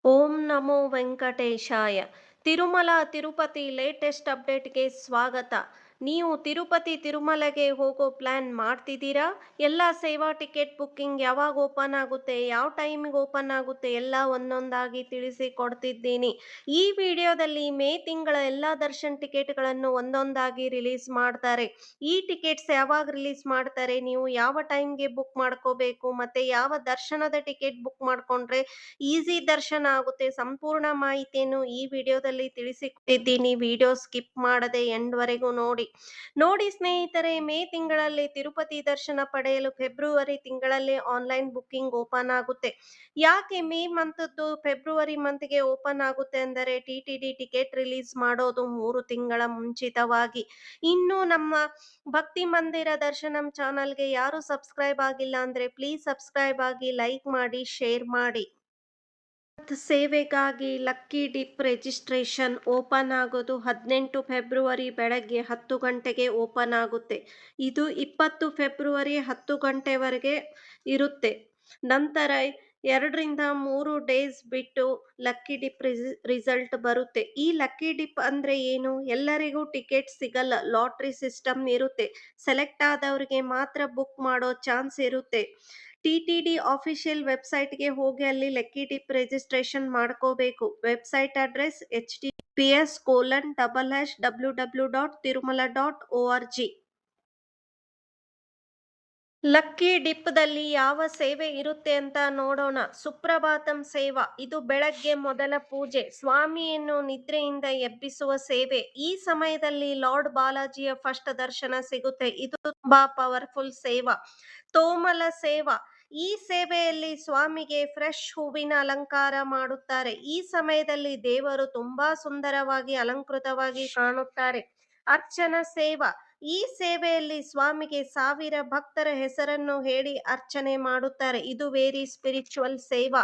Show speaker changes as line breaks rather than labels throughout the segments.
ಓಂ ನಮೋ ವೆಂಕಟೇಶಾಯ. Tirumala Tirupati latest ಅಪ್ಡೇಟ್ಗೆ ಸ್ವಾಗತ. ನೀವು ತಿರುಪತಿ ತಿರುಮಲೆಗೆ ಹೋಗೋ ಪ್ಲ್ಯಾನ್ ಮಾಡ್ತಿದ್ದೀರಾ? ಎಲ್ಲ ಸೇವಾ ಟಿಕೆಟ್ ಬುಕ್ಕಿಂಗ್ ಯಾವಾಗ ಓಪನ್ ಆಗುತ್ತೆ, ಯಾವ ಟೈಮಿಗೆ ಓಪನ್ ಆಗುತ್ತೆ ಎಲ್ಲ ಒಂದೊಂದಾಗಿ ತಿಳಿಸಿ ಕೊಡ್ತಿದ್ದೀನಿ. ಈ ವಿಡಿಯೋದಲ್ಲಿ ಮೇ ತಿಂಗಳ ಎಲ್ಲ ದರ್ಶನ್ ಟಿಕೆಟ್ಗಳನ್ನು ಒಂದೊಂದಾಗಿ ರಿಲೀಸ್ ಮಾಡ್ತಾರೆ. ಈ ಟಿಕೆಟ್ಸ್ ಯಾವಾಗ ರಿಲೀಸ್ ಮಾಡ್ತಾರೆ, ನೀವು ಯಾವ ಟೈಮ್ಗೆ ಬುಕ್ ಮಾಡ್ಕೋಬೇಕು, ಮತ್ತೆ ಯಾವ ದರ್ಶನದ ಟಿಕೆಟ್ ಬುಕ್ ಮಾಡ್ಕೊಂಡ್ರೆ ಈಸಿ ದರ್ಶನ ಆಗುತ್ತೆ, ಸಂಪೂರ್ಣ ಮಾಹಿತಿಯನ್ನು ಈ ವಿಡಿಯೋದಲ್ಲಿ ತಿಳಿಸಿಕೊಟ್ಟಿದ್ದೀನಿ. ವಿಡಿಯೋ ಸ್ಕಿಪ್ ಮಾಡದೆ ಎಂಡ್ ವರೆಗೂ ನೋಡಿ ಸ್ನೇಹಿತರೆ, ಮೇ ತಿಂಗಳಲ್ಲಿ ತಿರುಪತಿ ದರ್ಶನ ಪಡೆಯಲು ಫೆಬ್ರವರಿ ತಿಂಗಳಲ್ಲಿ ಆನ್ಲೈನ್ ಬುಕ್ಕಿಂಗ್ ಓಪನ್ ಆಗುತ್ತೆ. ಯಾಕೆ ಮೇ ಮಂತದ್ದು ಫೆಬ್ರವರಿ ಮಂತ್ಗೆ ಓಪನ್ ಆಗುತ್ತೆ ಅಂದರೆ ಟಿಟಿಡಿ ಟಿಕೆಟ್ ರಿಲೀಸ್ ಮಾಡೋದು 3 ತಿಂಗಳ ಮುಂಚಿತವಾಗಿ. ಇನ್ನು ನಮ್ಮ ಭಕ್ತಿ ಮಂದಿರ ದರ್ಶನಂ ಚಾನಲ್ಗೆ ಯಾರು ಸಬ್ಸ್ಕ್ರೈಬ್ ಆಗಿಲ್ಲ ಅಂದ್ರೆ ಪ್ಲೀಸ್ ಸಬ್ಸ್ಕ್ರೈಬ್ ಆಗಿ, ಲೈಕ್ ಮಾಡಿ, ಶೇರ್ ಮಾಡಿ. ಸೇವೆಗಾಗಿ ಲಕ್ಕಿ ಡಿಪ್ ರಿಜಿಸ್ಟ್ರೇಷನ್ ಓಪನ್ ಆಗೋದು 18 ಫೆಬ್ರವರಿ ಬೆಳಗ್ಗೆ 10 ಗಂಟೆಗೆ ಓಪನ್ ಆಗುತ್ತೆ. ಇದು 20 ಫೆಬ್ರವರಿ 10 ಗಂಟೆವರೆಗೆ ಇರುತ್ತೆ. ನಂತರ 2 ರಿಂದ 3 ಡೇಸ್ ಬಿಟ್ಟು ಲಕ್ಕಿ ಡಿಪ್ ರಿಸಲ್ಟ್ ಬರುತ್ತೆ. ಈ ಲಕ್ಕಿ ಡಿಪ್ ಅಂದ್ರೆ ಏನು? ಎಲ್ಲರಿಗೂ ಟಿಕೆಟ್ ಸಿಗಲ್ಲ, ಲಾಟ್ರಿ ಸಿಸ್ಟಮ್ ಇರುತ್ತೆ. ಸೆಲೆಕ್ಟ್ ಆದವರಿಗೆ ಮಾತ್ರ ಬುಕ್ ಮಾಡೋ ಚಾನ್ಸ್ ಇರುತ್ತೆ. ಟಿಟಿಡಿ ಆಫಿಷಿಯಲ್ ವೆಬ್ಸೈಟ್ಗೆ ಹೋಗಿ ಅಲ್ಲಿ ಲಕ್ಕಿ ಡಿಪ್ ರಿಜಿಸ್ಟ್ರೇಷನ್ ಮಾಡ್ಕೋಬೇಕು. Website address https://www.tirumala.org. ಲಕ್ಕಿ ಡಿಪ್ದಲ್ಲಿ ಯಾವ ಸೇವೆ ಇರುತ್ತೆ ಅಂತ ನೋಡೋಣ. ಸುಪ್ರಭಾತಂ ಸೇವಾ, ಇದು ಬೆಳಗ್ಗೆ ಮೊದಲ ಪೂಜೆ, ಸ್ವಾಮಿಯನ್ನು ನಿದ್ರೆಯಿಂದ ಎಬ್ಬಿಸುವ ಸೇವೆ. ಈ ಸಮಯದಲ್ಲಿ ಲಾರ್ಡ್ ಬಾಲಾಜಿಯ ಫಸ್ಟ್ ದರ್ಶನ ಸಿಗುತ್ತೆ. ಇದು ತುಂಬಾ ಪವರ್ಫುಲ್ ಸೇವಾ. ತೋಮಲ ಸೇವಾ, ಈ ಸೇವೆಯಲ್ಲಿ ಸ್ವಾಮಿಗೆ ಫ್ರೆಶ್ ಹೂವಿನ ಅಲಂಕಾರ ಮಾಡುತ್ತಾರೆ. ಈ ಸಮಯದಲ್ಲಿ ದೇವರು ತುಂಬಾ ಸುಂದರವಾಗಿ ಅಲಂಕೃತವಾಗಿ ಕಾಣುತ್ತಾರೆ. ಅರ್ಚನ ಸೇವಾ, ಈ ಸೇವೆಯಲ್ಲಿ ಸ್ವಾಮಿಗೆ 1000 ಭಕ್ತರ ಹೆಸರನ್ನು ಹೇಳಿ ಅರ್ಚನೆ ಮಾಡುತ್ತಾರೆ. ಇದು ವೆರಿ ಸ್ಪಿರಿಚುವಲ್ ಸೇವಾ.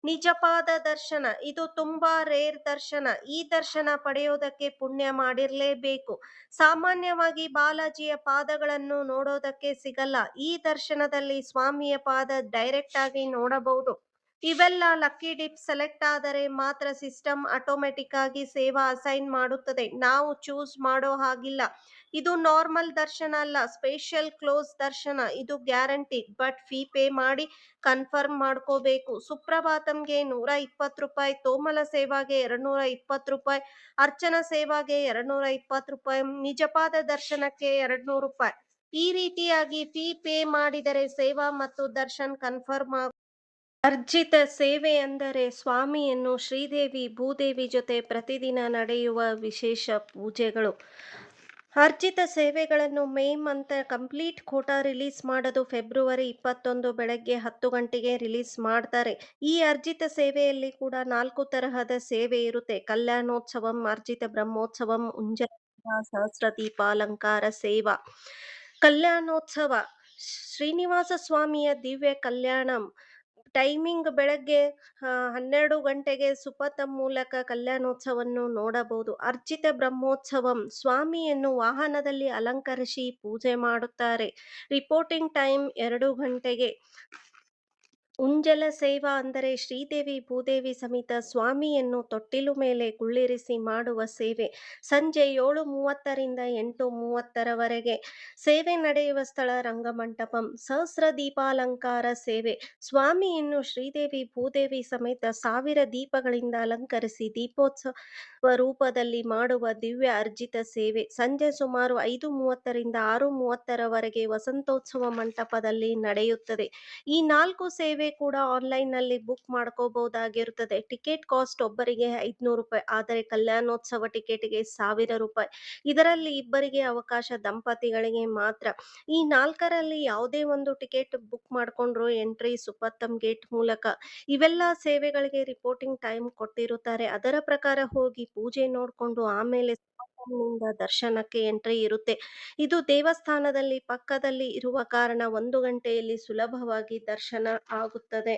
ನಿಜಪಾದ ದರ್ಶನ, ಇದು ತುಂಬಾ ರೇರ್ ದರ್ಶನ. ಈ ದರ್ಶನ ಪಡೆಯೋದಕ್ಕೆ ಪುಣ್ಯ ಮಾಡಿರ್ಲೇಬೇಕು. ಸಾಮಾನ್ಯವಾಗಿ ಬಾಲಾಜಿಯ ಪಾದಗಳನ್ನು ನೋಡೋದಕ್ಕೆ ಸಿಗಲ್ಲ. ಈ ದರ್ಶನದಲ್ಲಿ ಸ್ವಾಮಿಯ ಪಾದ ಡೈರೆಕ್ಟ್ ಆಗಿ ನೋಡಬಹುದು. ಇವೆಲ್ಲ ಲಕ್ಕಿ ಡಿಪ್ ಸೆಲೆಕ್ಟ್ ಆದರೆ ಮಾತ್ರ ಸಿಸ್ಟಮ್ ಆಟೋಮೆಟಿಕ್ ಆಗಿ ಸೇವಾ ಅಸೈನ್ ಮಾಡುತ್ತದೆ. ನಾವು ಚೂಸ್ ಮಾಡೋ ಹಾಗಿಲ್ಲ. ಇದು ನಾರ್ಮಲ್ ದರ್ಶನ ಅಲ್ಲ, ಸ್ಪೆಷಲ್ ಕ್ಲೋಸ್ ದರ್ಶನ. ಇದು ಗ್ಯಾರಂಟಿ, ಬಟ್ ಫೀ ಪೇ ಮಾಡಿ ಕನ್ಫರ್ಮ್ ಮಾಡ್ಕೋಬೇಕು. ಸುಪ್ರಭಾತಂಗೆ 120 ರೂಪಾಯಿ, ತೋಮಲ ಸೇವಾಗೆ 220 ರೂಪಾಯಿ, ಅರ್ಚನಾ ಸೇವಾಗೆ 220 ರೂಪಾಯಿ, ನಿಜಪಾದ ದರ್ಶನಕ್ಕೆ 200 ರೂಪಾಯಿ. ಈ ರೀತಿಯಾಗಿ ಫೀ ಪೇ ಮಾಡಿದರೆ ಸೇವಾ ಮತ್ತು ದರ್ಶನ್ ಕನ್ಫರ್ಮ್ ಆಗ. ಅರ್ಜಿತ ಸೇವೆ ಅಂದರೆ ಸ್ವಾಮಿಯನ್ನು ಶ್ರೀದೇವಿ ಭೂದೇವಿ ಜೊತೆ ಪ್ರತಿದಿನ ನಡೆಯುವ ವಿಶೇಷ ಪೂಜೆಗಳು. ಅರ್ಜಿತ ಸೇವೆಗಳನ್ನು May month complete quota release ಮಾಡೋದು ಫೆಬ್ರವರಿ 21 ಬೆಳಗ್ಗೆ 10 ಗಂಟೆಗೆ ರಿಲೀಸ್ ಮಾಡ್ತಾರೆ. ಈ ಅರ್ಜಿತ ಸೇವೆಯಲ್ಲಿ ಕೂಡ 4 ತರಹದ ಸೇವೆ ಇರುತ್ತೆ. ಕಲ್ಯಾಣೋತ್ಸವಂ, ಅರ್ಜಿತ ಬ್ರಹ್ಮೋತ್ಸವಂ, ಉಂಜಲ ಸಹಸ್ರ ದೀಪಾಲಂಕಾರ ಸೇವಾ. ಕಲ್ಯಾಣೋತ್ಸವ, ಶ್ರೀನಿವಾಸ ಸ್ವಾಮಿಯ ದಿವ್ಯ ಕಲ್ಯಾಣಂ. ಟೈಮಿಂಗ್ ಬೆಳಗ್ಗೆ 12 ಗಂಟೆಗೆ ಸುಪಥ ಮೂಲಕ ಕಲ್ಯಾಣೋತ್ಸವವನ್ನು ನೋಡಬಹುದು. ಅರ್ಚಿತ ಬ್ರಹ್ಮೋತ್ಸವಂ, ಸ್ವಾಮಿಯನ್ನು ವಾಹನದಲ್ಲಿ ಅಲಂಕರಿಸಿ ಪೂಜೆ ಮಾಡುತ್ತಾರೆ. ರಿಪೋರ್ಟಿಂಗ್ ಟೈಮ್ 2 ಗಂಟೆಗೆ. ಉಂಜಲ ಸೇವಾ ಅಂದರೆ ಶ್ರೀದೇವಿ ಭೂದೇವಿ ಸಮೇತ ಸ್ವಾಮಿಯನ್ನು ತೊಟ್ಟಿಲು ಮೇಲೆ ಕುಳ್ಳಿರಿಸಿ ಮಾಡುವ ಸೇವೆ. ಸಂಜೆ 7:30ರಿಂದ 8:30ರವರೆಗೆ. ಸೇವೆ ನಡೆಯುವ ಸ್ಥಳ ರಂಗಮಂಟಪಂ. ಸಹಸ್ರ ದೀಪಾಲಂಕಾರ ಸೇವೆ, ಸ್ವಾಮಿಯನ್ನು ಶ್ರೀದೇವಿ ಭೂದೇವಿ ಸಮೇತ 1000 ದೀಪಗಳಿಂದ ಅಲಂಕರಿಸಿ ದೀಪೋತ್ಸವ ರೂಪದಲ್ಲಿ ಮಾಡುವ ದಿವ್ಯ ಅರ್ಜಿತ ಸೇವೆ. ಸಂಜೆ ಸುಮಾರು 5:30ರಿಂದ 6:30ರವರೆಗೆ ವಸಂತೋತ್ಸವ ಮಂಟಪದಲ್ಲಿ ನಡೆಯುತ್ತದೆ. ಈ 4 ಸೇವೆ ಕೂಡ ಆನ್ಲೈನ್ ನಲ್ಲಿ ಬುಕ್ ಮಾಡ್ಕೋಬಹುದಾಗಿರುತ್ತದೆ. ಟಿಕೆಟ್ ಕಾಸ್ಟ್ ಒಬ್ಬರಿಗೆ 500 ರೂಪಾಯಿ, ಆದರೆ ಕಲ್ಯಾಣೋತ್ಸವ ಟಿಕೆಟ್ಗೆ 1000 ರೂಪಾಯಿ. ಇದರಲ್ಲಿ ಇಬ್ಬರಿಗೆ ಅವಕಾಶ, ದಂಪತಿಗಳಿಗೆ ಮಾತ್ರ. ಈ 4ರಲ್ಲಿ ಯಾವುದೇ ಒಂದು ಟಿಕೆಟ್ ಬುಕ್ ಮಾಡ್ಕೊಂಡ್ರು ಎಂಟ್ರಿ ಸುಪಥಂ ಗೇಟ್ ಮೂಲಕ. ಇವೆಲ್ಲ ಸೇವೆಗಳಿಗೆ ರಿಪೋರ್ಟಿಂಗ್ ಟೈಮ್ ಕೊಟ್ಟಿರುತ್ತಾರೆ. ಅದರ ಪ್ರಕಾರ ಹೋಗಿ ಪೂಜೆ ನೋಡ್ಕೊಂಡು ಆಮೇಲೆ ಸುಪಥಂನಿಂದ ದರ್ಶನಕ್ಕೆ ಎಂಟ್ರಿ ಇರುತ್ತೆ. ಇದು ದೇವಸ್ಥಾನದಲ್ಲಿ ಪಕ್ಕದಲ್ಲಿ ಇರುವ ಕಾರಣ 1 ಗಂಟೆಯಲ್ಲಿ ಸುಲಭವಾಗಿ ದರ್ಶನ ಆಗುತ್ತದೆ.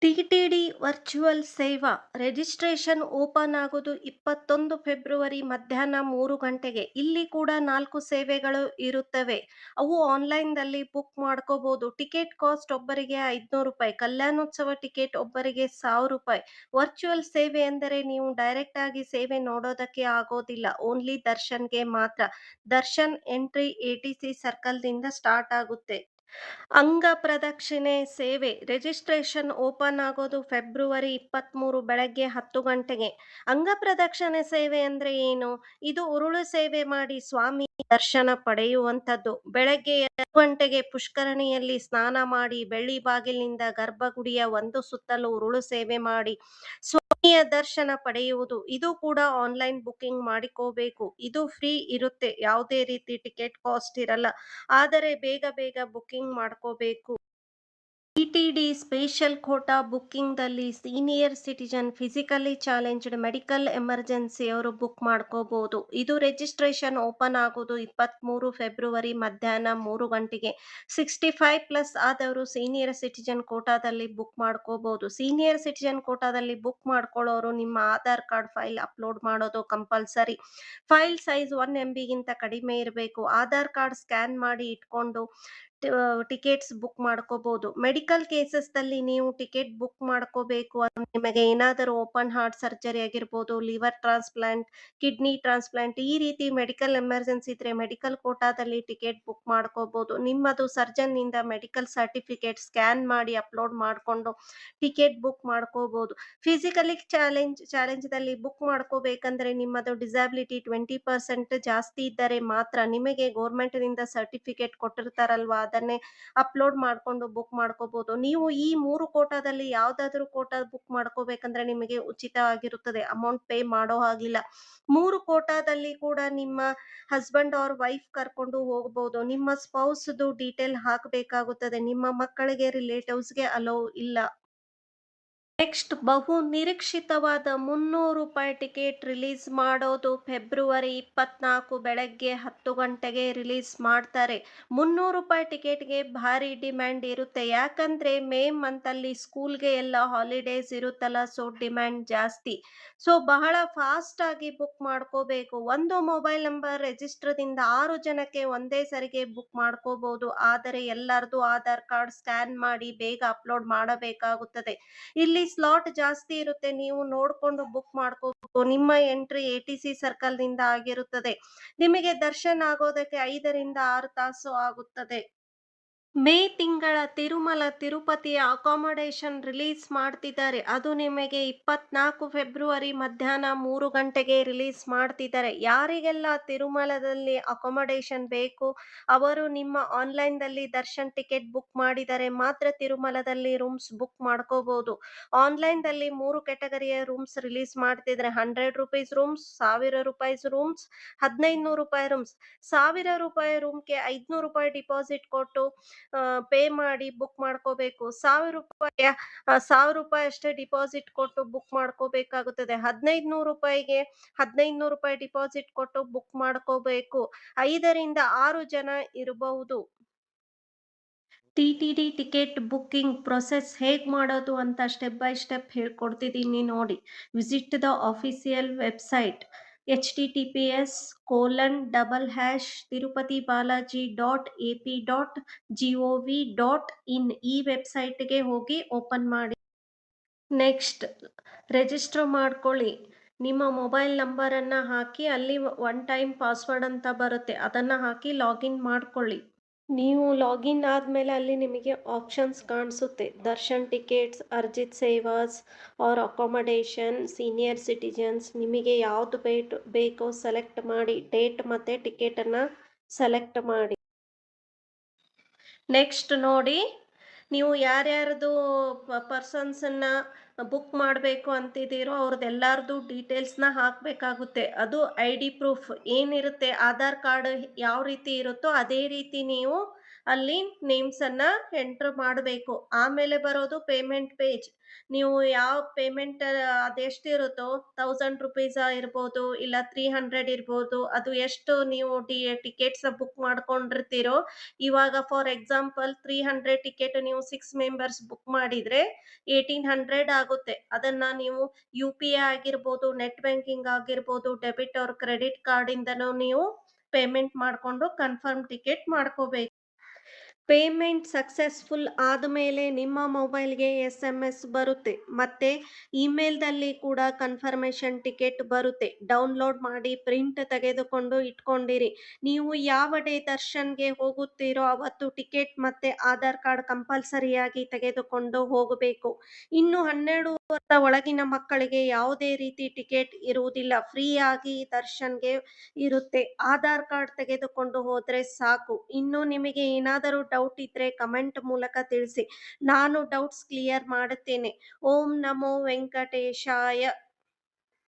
ಟಿಟಿಡಿ ವರ್ಚುವಲ್ ಸೇವಾ ರಿಜಿಸ್ಟ್ರೇಷನ್ ಓಪನ್ ಆಗೋದು 21 ಫೆಬ್ರವರಿ ಮಧ್ಯಾಹ್ನ 3 ಗಂಟೆಗೆ. ಇಲ್ಲಿ ಕೂಡ 4 ಸೇವೆಗಳು ಇರುತ್ತವೆ. ಅವು ಆನ್ಲೈನ್ದಲ್ಲಿ ಬುಕ್ ಮಾಡ್ಕೋಬಹುದು. ಟಿಕೆಟ್ ಕಾಸ್ಟ್ ಒಬ್ಬರಿಗೆ 500 ರೂಪಾಯಿ. ಕಲ್ಯಾಣೋತ್ಸವ ಟಿಕೆಟ್ ಒಬ್ಬರಿಗೆ 1000 ರೂಪಾಯಿ. ವರ್ಚುವಲ್ ಸೇವೆ ಎಂದರೆ ನೀವು ಡೈರೆಕ್ಟ್ ಆಗಿ ಸೇವೆ ನೋಡೋದಕ್ಕೆ ಆಗೋದಿಲ್ಲ. ಓನ್ಲಿ ದರ್ಶನ್ಗೆ ಮಾತ್ರ. ದರ್ಶನ್ ಎಂಟ್ರಿ ಎಟಿಸಿ ಸರ್ಕಲ್ದಿಂದ ಸ್ಟಾರ್ಟ್ ಆಗುತ್ತೆ. ಅಂಗ ಪ್ರದಕ್ಷಿಣೆ ಸೇವೆ ರಿಜಿಸ್ಟ್ರೇಷನ್ ಓಪನ್ ಆಗೋದು ಫೆಬ್ರವರಿ 23 ಬೆಳಗ್ಗೆ 10 ಗಂಟೆಗೆ. ಅಂಗ ಪ್ರದಕ್ಷಿಣೆ ಸೇವೆ ಅಂದ್ರೆ ಏನು? ಇದು ಉರುಳು ಸೇವೆ ಮಾಡಿ ಸ್ವಾಮಿ ದರ್ಶನ ಪಡೆಯುವಂಥದ್ದು. ಬೆಳಗ್ಗೆ 2 ಗಂಟೆಗೆ ಪುಷ್ಕರಣಿಯಲ್ಲಿ ಸ್ನಾನ ಮಾಡಿ ಬೆಳ್ಳಿ ಬಾಗಿಲಿನಿಂದ ಗರ್ಭಗುಡಿಯ ಒಂದು ಸುತ್ತಲೂ ಉರುಳು ಸೇವೆ ಮಾಡಿ ಸ್ವಾಮಿಯ ದರ್ಶನ ಪಡೆಯುವುದು. ಇದು ಕೂಡ ಆನ್ಲೈನ್ ಬುಕಿಂಗ್ ಮಾಡಿಕೋಬೇಕು. ಇದು ಫ್ರೀ ಇರುತ್ತೆ, ಯಾವುದೇ ರೀತಿ ಟಿಕೆಟ್ ಕಾಸ್ಟ್ ಇರಲ್ಲ. ಆದರೆ ಬೇಗ ಬೇಗ ಬುಕಿಂಗ್ ಮಾಡ್ಕೋಬೇಕು. ಟಿಟಿಡಿ ಸ್ಪೆಷಲ್ ಕೋಟಾ ಬುಕ್ಕಿಂಗ್ದಲ್ಲಿ senior citizen, physically challenged, medical emergency ಅವರು ಬುಕ್ ಮಾಡ್ಕೋಬಹುದು. ಇದು ರಿಜಿಸ್ಟ್ರೇಷನ್ ಓಪನ್ ಆಗೋದು 23 ಫೆಬ್ರವರಿ ಮಧ್ಯಾಹ್ನ 3 ಗಂಟೆಗೆ. 65+ ಆದವರು ಸೀನಿಯರ್ ಸಿಟಿಜನ್ ಕೋಟಾದಲ್ಲಿ ಬುಕ್ ಮಾಡ್ಕೋಬಹುದು. ಸೀನಿಯರ್ ಸಿಟಿಜನ್ ಕೋಟಾದಲ್ಲಿ ಬುಕ್ ಮಾಡ್ಕೊಳ್ಳೋರು ನಿಮ್ಮ ಆಧಾರ್ ಕಾರ್ಡ್ ಫೈಲ್ ಅಪ್ಲೋಡ್ ಮಾಡೋದು ಕಂಪಲ್ಸರಿ. ಫೈಲ್ ಸೈಜ್ 1 MB ಕಡಿಮೆ ಇರಬೇಕು. ಆಧಾರ್ ಕಾರ್ಡ್ ಸ್ಕ್ಯಾನ್ ಮಾಡಿ ಇಟ್ಕೊಂಡು ಟಿಕೆಟ್ಸ್ ಬುಕ್ ಮಾಡ್ಕೋಬಹುದು. ಮೆಡಿಕಲ್ ಕೇಸಸ್ದಲ್ಲಿ ನೀವು ಟಿಕೆಟ್ ಬುಕ್ ಮಾಡ್ಕೋಬೇಕು ಅಂದ್ರೆ ನಿಮಗೆ ಏನಾದರೂ ಓಪನ್ ಹಾರ್ಟ್ ಸರ್ಜರಿ ಆಗಿರ್ಬೋದು, ಲಿವರ್ ಟ್ರಾನ್ಸ್ಪ್ಲಾಂಟ್, ಕಿಡ್ನಿ ಟ್ರಾನ್ಸ್ಪ್ಲಾಂಟ್, ಈ ರೀತಿ ಮೆಡಿಕಲ್ ಎಮರ್ಜೆನ್ಸಿ ಇದ್ರೆ ಮೆಡಿಕಲ್ ಕೋಟಾದಲ್ಲಿ ಟಿಕೆಟ್ ಬುಕ್ ಮಾಡ್ಕೋಬಹುದು. ನಿಮ್ಮದು ಸರ್ಜನ್ ನಿಂದ ಮೆಡಿಕಲ್ ಸರ್ಟಿಫಿಕೇಟ್ ಸ್ಕ್ಯಾನ್ ಮಾಡಿ ಅಪ್ಲೋಡ್ ಮಾಡಿಕೊಂಡು ಟಿಕೆಟ್ ಬುಕ್ ಮಾಡ್ಕೋಬಹುದು. ಫಿಸಿಕಲಿ ಚಾಲೆಂಜ್ದಲ್ಲಿ ಬುಕ್ ಮಾಡ್ಕೋಬೇಕಂದ್ರೆ ನಿಮ್ಮದು ಡಿಸಬಿಲಿಟಿ 20% ಜಾಸ್ತಿ ಇದ್ದರೆ ಮಾತ್ರ. ನಿಮಗೆ ಗೌರ್ಮೆಂಟ್ನಿಂದ ಸರ್ಟಿಫಿಕೇಟ್ ಕೊಟ್ಟಿರ್ತಾರಲ್ವಾ, ಅದನ್ನೇ ಅಪ್ಲೋಡ್ ಮಾಡ್ಕೊಂಡು ಬುಕ್ ಮಾಡ್ಕೋಬಹುದು. ನೀವು ಈ 3 ಕೋಟಾದಲ್ಲಿ ಯಾವ್ದಾದ್ರು ಕೋಟಾ ಬುಕ್ ಮಾಡ್ಕೋಬೇಕಂದ್ರೆ ನಿಮಗೆ ಉಚಿತ ಆಗಿರುತ್ತದೆ, ಅಮೌಂಟ್ ಪೇ ಮಾಡೋ ಹಾಗಿಲ್ಲ. 3 ಕೋಟಾದಲ್ಲಿ ಕೂಡ ನಿಮ್ಮ ಹಸ್ಬೆಂಡ್ ಆರ್ ವೈಫ್ ಕರ್ಕೊಂಡು ಹೋಗಬಹುದು. ನಿಮ್ಮ ಸ್ಪೌಸ್ದು ಡೀಟೇಲ್ ಹಾಕಬೇಕಾಗುತ್ತದೆ. ನಿಮ್ಮ ಮಕ್ಕಳಿಗೆ ರಿಲೇಟಿವ್ಸ್ಗೆ ಅಲೋ ಇಲ್ಲ. ನೆಕ್ಸ್ಟ್, ಬಹು ನಿರೀಕ್ಷಿತವಾದ 300 ರೂಪಾಯಿ ಟಿಕೆಟ್ ರಿಲೀಸ್ ಮಾಡೋದು ಫೆಬ್ರವರಿ 24 ಬೆಳಗ್ಗೆ 10 ಗಂಟೆಗೆ ರಿಲೀಸ್ ಮಾಡ್ತಾರೆ. 300 ರೂಪಾಯಿ ಟಿಕೆಟ್ಗೆ ಭಾರಿ ಡಿಮ್ಯಾಂಡ್ ಇರುತ್ತೆ. ಯಾಕಂದ್ರೆ ಮೇ ಮಂತ್ ಅಲ್ಲಿ ಸ್ಕೂಲ್ಗೆ ಎಲ್ಲ ಹಾಲಿಡೇಸ್ ಇರುತ್ತಲ್ಲ, ಸೊ ಡಿಮ್ಯಾಂಡ್ ಜಾಸ್ತಿ. ಸೊ ಬಹಳ ಫಾಸ್ಟ್ ಆಗಿ ಬುಕ್ ಮಾಡ್ಕೋಬೇಕು. ಒಂದು ಮೊಬೈಲ್ ನಂಬರ್ ರಿಜಿಸ್ಟರ್ದಿಂದ 6 ಜನಕ್ಕೆ ಒಂದೇ ಸರಿಗೆ ಬುಕ್ ಮಾಡ್ಕೋಬಹುದು. ಆದರೆ ಎಲ್ಲರದು ಆಧಾರ್ ಕಾರ್ಡ್ ಸ್ಕ್ಯಾನ್ ಮಾಡಿ ಬೇಗ ಅಪ್ಲೋಡ್ ಮಾಡಬೇಕಾಗುತ್ತದೆ. ಇಲ್ಲಿ ಸ್ಲಾಟ್ ಜಾಸ್ತಿ ಇರುತ್ತೆ, ನೀವು ನೋಡ್ಕೊಂಡು ಬುಕ್ ಮಾಡ್ಕೋಬೇಕು. ನಿಮ್ಮ ಎಂಟ್ರಿ ಎಟಿಸಿ ಸರ್ಕಲ್ ನಿಂದ ಆಗಿರುತ್ತದೆ. ನಿಮಗೆ ದರ್ಶನ ಆಗೋದಕ್ಕೆ 5 ರಿಂದ 6 ತಾಸು ಆಗುತ್ತದೆ. ಮೇ ತಿಂಗಳ ತಿರುಮಲ ತಿರುಪತಿಯ ಅಕಾಮಡೇಷನ್ ರಿಲೀಸ್ ಮಾಡ್ತಿದ್ದಾರೆ. ಅದು ನಿಮಗೆ 24 ಫೆಬ್ರವರಿ ಮಧ್ಯಾಹ್ನ 3 ಗಂಟೆಗೆ ರಿಲೀಸ್ ಮಾಡ್ತಿದ್ದಾರೆ. ಯಾರಿಗೆಲ್ಲ ತಿರುಮಲದಲ್ಲಿ ಅಕಾಮಡೇಷನ್ ಬೇಕು ಅವರು ನಿಮ್ಮ ಆನ್ಲೈನ್ದಲ್ಲಿ ದರ್ಶನ್ ಟಿಕೆಟ್ ಬುಕ್ ಮಾಡಿದರೆ ಮಾತ್ರ ತಿರುಮಲದಲ್ಲಿ ರೂಮ್ಸ್ ಬುಕ್ ಮಾಡ್ಕೋಬಹುದು. ಆನ್ಲೈನ್ದಲ್ಲಿ 3 ಕ್ಯಾಟಗರಿಯ ರೂಮ್ಸ್ ರಿಲೀಸ್ ಮಾಡ್ತಿದ್ದಾರೆ. 100 ರೂಪೀಸ್ ರೂಮ್ಸ್, 1000 ರೂಪಾಯಿ ರೂಮ್ಸ್, 1500 ರೂಪಾಯಿ ರೂಮ್ಸ್. 1000 ರೂಪಾಯಿ ರೂಮ್ಗೆ 500 ರೂಪಾಯಿ ಡಿಪಾಸಿಟ್ ಕೊಟ್ಟು ಪೇ ಮಾಡಿ ಬುಕ್ ಮಾಡ್ಕೋಬೇಕು. 1000 ರೂಪಾಯಿ ಅಷ್ಟೇ ಡಿಪಾಸಿಟ್ ಕೊಟ್ಟು ಬುಕ್ ಮಾಡ್ಕೋಬೇಕಾಗುತ್ತದೆ. 1500 ರೂಪಾಯಿಗೆ 1500 ರೂಪಾಯಿ ಡಿಪಾಸಿಟ್ ಕೊಟ್ಟು ಬುಕ್ ಮಾಡ್ಕೋಬೇಕು. 5 ರಿಂದ 6 ಜನ ಇರಬಹುದು. ಟಿಟಿಡಿ ಟಿಕೆಟ್ ಬುಕ್ಕಿಂಗ್ ಪ್ರೊಸೆಸ್ ಹೇಗೆ ಮಾಡೋದು ಅಂತ ಸ್ಟೆಪ್ ಬೈ ಸ್ಟೆಪ್ ಹೇಳ್ಕೊಡ್ತಿದ್ದೀನಿ ನೋಡಿ. Visit the official website https://tirupatibalaji.ap.gov.in ಈ ವೆಬ್ಸೈಟ್ಗೆ ಹೋಗಿ ಓಪನ್ ಮಾಡಿ. ನೆಕ್ಸ್ಟ್, ರಿಜಿಸ್ಟರ್ ಮಾಡ್ಕೊಳ್ಳಿ. ನಿಮ್ಮ ಮೊಬೈಲ್ ನಂಬರನ್ನು ಹಾಕಿ ಅಲ್ಲಿ 1 ಟೈಮ್ ಪಾಸ್ವರ್ಡ್ ಅಂತ ಬರುತ್ತೆ, ಅದನ್ನು ಹಾಕಿ ಲಾಗಿನ್ ಮಾಡ್ಕೊಳ್ಳಿ. ನೀವು ಲಾಗಿನ್ ಆದಮೇಲೆ ಅಲ್ಲಿ ನಿಮಗೆ ಆಪ್ಷನ್ಸ್ ಕಾಣಿಸುತ್ತೆ. Darshan tickets, Arjit ಸೇವಾಸ್ R accommodation, senior citizens. ನಿಮಗೆ ಯಾವುದು ಬೇಕೋ ಸೆಲೆಕ್ಟ್ ಮಾಡಿ ಡೇಟ್ ಮತ್ತು ಟಿಕೆಟನ್ನು ಸೆಲೆಕ್ಟ್ ಮಾಡಿ. ನೆಕ್ಸ್ಟ್ ನೋಡಿ, ನೀವು ಯಾರ್ಯಾರ್ದು ಪರ್ಸನ್ಸನ್ನು ಬುಕ್ ಮಾಡಬೇಕು ಅಂತಿದ್ದೀರೋ ಅವ್ರದ್ದೆಲ್ಲರದು ಡೀಟೇಲ್ಸ್ನ ಹಾಕಬೇಕಾಗುತ್ತೆ. ಅದು ID ಪ್ರೂಫ್ ಏನಿರುತ್ತೆ, ಆಧಾರ್ ಕಾರ್ಡ್ ಯಾವ ರೀತಿ ಇರುತ್ತೋ ಅದೇ ರೀತಿ ನೀವು ಅಲ್ಲಿ ನೇಮ್ಸನ್ನು ಎಂಟ್ರ್ ಮಾಡಬೇಕು. ಆಮೇಲೆ ಬರೋದು ಪೇಮೆಂಟ್ ಪೇಜ್. ನೀವು ಯಾವ ಪೇಮೆಂಟ್ ಅದೆಷ್ಟಿರುತ್ತೋ ₹1000 ಇರ್ಬೋದು, ಇಲ್ಲ 300 ಇರ್ಬೋದು. ಅದು ಎಷ್ಟು ನೀವು ಟಿಕೆಟ್ಸ್ ಬುಕ್ ಮಾಡ್ಕೊಂಡಿರ್ತೀರೋ, ಇವಾಗ ಫಾರ್ ಎಕ್ಸಾಂಪಲ್ 300 ಟಿಕೆಟ್ ನೀವು 6 ಮೆಂಬರ್ಸ್ ಬುಕ್ ಮಾಡಿದ್ರೆ 1800 ಆಗುತ್ತೆ. ಅದನ್ನ ನೀವು UPI ಆಗಿರ್ಬೋದು, ನೆಟ್ ಬ್ಯಾಂಕಿಂಗ್ ಆಗಿರ್ಬೋದು, ಡೆಬಿಟ್ ಆರ್ ಕ್ರೆಡಿಟ್ ಕಾರ್ಡ್ ಇಂದನೂ ನೀವು ಪೇಮೆಂಟ್ ಮಾಡ್ಕೊಂಡು ಕನ್ಫರ್ಮ್ ಟಿಕೆಟ್ ಮಾಡ್ಕೋಬೇಕು. ಪೇಮೆಂಟ್ ಸಕ್ಸಸ್ಫುಲ್ ಆದಮೇಲೆ ನಿಮ್ಮ ಮೊಬೈಲ್ಗೆ SMS ಬರುತ್ತೆ, ಮತ್ತೆ ಇಮೇಲ್ದಲ್ಲಿ ಕೂಡ ಕನ್ಫರ್ಮೇಷನ್ ಟಿಕೆಟ್ ಬರುತ್ತೆ. ಡೌನ್ಲೋಡ್ ಮಾಡಿ ಪ್ರಿಂಟ್ ತೆಗೆದುಕೊಂಡು ಇಟ್ಕೊಂಡಿರಿ. ನೀವು ಯಾವ ಡೇ ದರ್ಶನ್ಗೆ ಹೋಗುತ್ತೀರೋ ಅವತ್ತು ಟಿಕೆಟ್ ಮತ್ತೆ ಆಧಾರ್ ಕಾರ್ಡ್ ಕಂಪಲ್ಸರಿಯಾಗಿ ತೆಗೆದುಕೊಂಡು ಹೋಗಬೇಕು. ಇನ್ನು 12 ವರ್ಷದ ಒಳಗಿನ ಮಕ್ಕಳಿಗೆ ಯಾವುದೇ ರೀತಿ ಟಿಕೆಟ್ ಇರುವುದಿಲ್ಲ, ಫ್ರೀ ಆಗಿ ದರ್ಶನ್ಗೆ ಇರುತ್ತೆ. ಆಧಾರ್ ಕಾರ್ಡ್ ತೆಗೆದುಕೊಂಡು ಹೋದ್ರೆ ಸಾಕು. ಇನ್ನು ನಿಮಗೆ ಏನಾದರೂ ಡೌಟ್ ಇದ್ರೆ ಕಮೆಂಟ್ ಮೂಲಕ ತಿಳಿಸಿ, ನಾನು ಡೌಟ್ಸ್ ಕ್ಲಿಯರ್ ಮಾಡುತ್ತೇನೆ. ಓಂ ನಮೋ ವೆಂಕಟೇಶಾಯ.